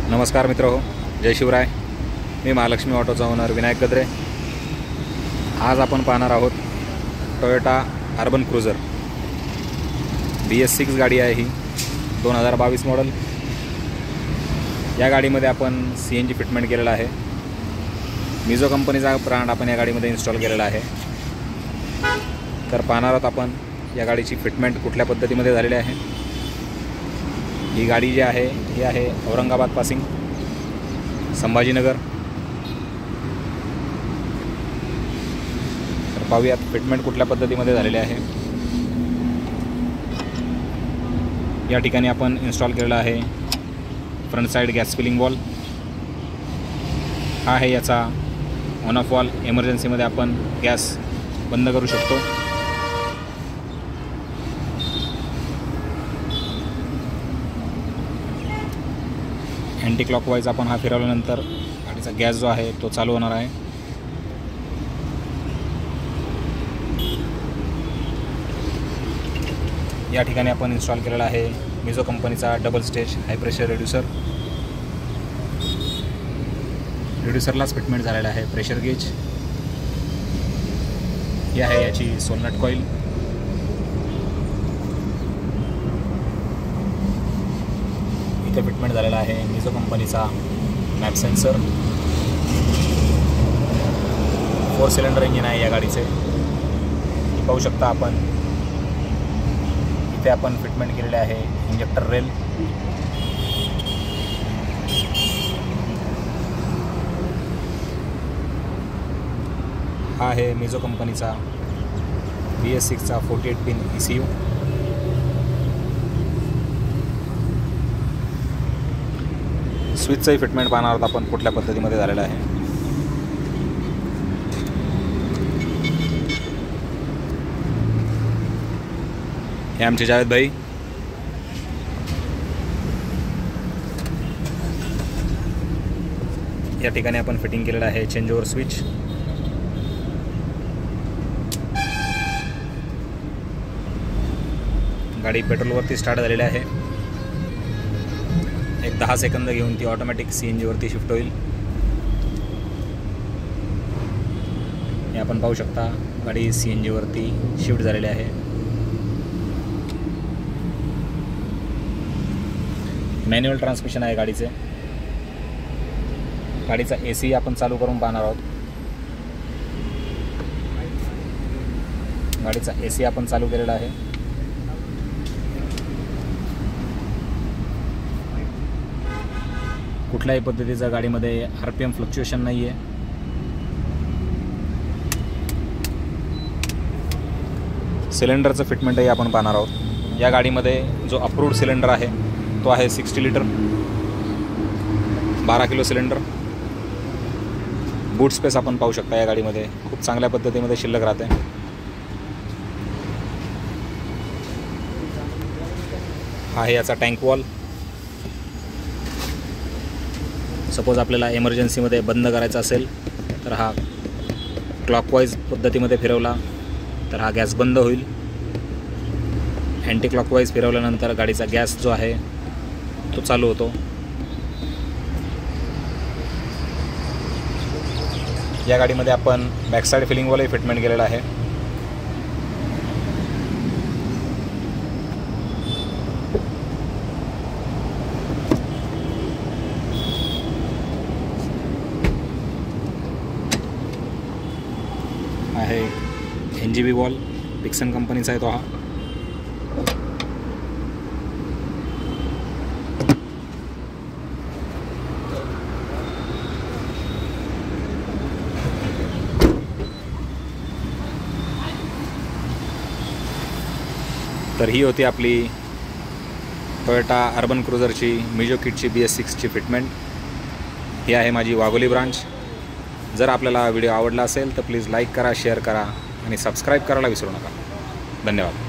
नमस्कार मित्रहो, जय शिवराय। मी महालक्ष्मी ऑटोचा ओनर विनायक गद्रे। आज आपण पाहणार आहोत टोयोटा अर्बन क्रूझर BS6 गाडी आहे ही 2022 मॉडेल। या गाडीमध्ये आपण CNG फिटमेंट केलेला आहे। मिझो कंपनीचा ब्रँड आपण या गाडीमध्ये इन्स्टॉल केलेला आहे। तर पाहणार आहोत आपण या गाडीची फिटमेंट कुठल्या पद्धतीमध्ये झालेली आहे। ही गाडी जी आहे ही आहे औरंगाबाद पासिंग संभाजीनगर। तर पाहूयात फिटमेंट कुठल्या पद्धतीमध्ये झालेली आहे। या ठिकाणी आपण इन्स्टॉल केलेला आहे front side gas filling valve. हा आहे याचा ऑन ऑफ वॉल। इमर्जन्सीमध्ये आपण गॅस बंद करू शकतो। अँटी क्लॉकवाईज आपण हा फिरवल्यानंतर गाडीचा गॅस जो आहे तो चालू होणार आहे। या ठिकाणी आपण इन्स्टॉल केलेला आहे मिझो कंपनीचा डबल स्टेज हाय प्रेशर रिड्युसरलाच फिटमेंट झालेला आहे प्रेशर गेज। ही आहे याची सोलनट कॉईल। इथे फिटमेंट झालेला आहे मिझो कंपनीचा मॅप सेन्सर। 4 सिलेंडर इंजिन आहे या गाडीचे। पाहू शकता आपण इथे आपण फिटमेंट केलेले आहे इंजेक्टर रेल। हा आहे मिझो कंपनीचा BS6चा 48 पिन ECU। स्विचचाही फिटमेंट पाहणार आहोत आपण कुठल्या पद्धतीमध्ये झालेला आहे। हे आमचे जावेद भाई। या ठिकाणी आपण फिटिंग केलेलं आहे चेंज ओव्हर स्विच। गाडी पेट्रोलवरती स्टार्ट झालेली आहे। एक 10 सेकंद घेऊन ती ऑटोमॅटिक CNG वरती शिफ्ट होईल। हे आपण पाहू शकता गाडी CNG वरती शिफ्ट झालेली आहे। मॅन्युअल ट्रान्समिशन आहे गाडीचे। गाडीचा AC आपण चालू करून पाहणार आहोत। गाडीचा AC आपण चालू केलेला आहे। कुठल्याही पद्धतीचा गाडीमध्ये RPM फ्लक्च्युएशन नाही आहे। सिलेंडरचं फिटमेंटही आपण पाहणार आहोत। या गाडीमध्ये जो अप्रूव्ड सिलेंडर आहे तो आहे 60 litre 12 kilo cylinder. Boot space आपण पाहू शकता या गाडीमध्ये खूप चांगल्या पद्धतीमध्ये शिल्लक राहते। हा आहे याचा टँक वॉल। सपोज आपल्याला इमर्जन्सीमध्ये बंद करायचा असेल तर हा क्लॉकवाईज पद्धतीमध्ये फिरवला तर हा गॅस बंद होईल। अँटी क्लॉकवाईज फिरवल्यानंतर गाडीचा गॅस जो आहे तो चालू होतो। या गाडीमध्ये आपण बॅकसाइड फिलिंग वॉलही फिटमेंट केलेला आहे। आहे NGB वॉल, पिक्सन कंपनीचा आहे तो हा। तर ही होती आपली टोयोटा अर्बन क्रूझरची मिझो किटची BS6ची फिटमेंट। ही आहे माझी वाघोली ब्रांच। जर आपल्याला व्हिडिओ आवडला असेल तर प्लीज लाईक करा, शेअर करा आणि सबस्क्राईब करायला विसरू नका। धन्यवाद।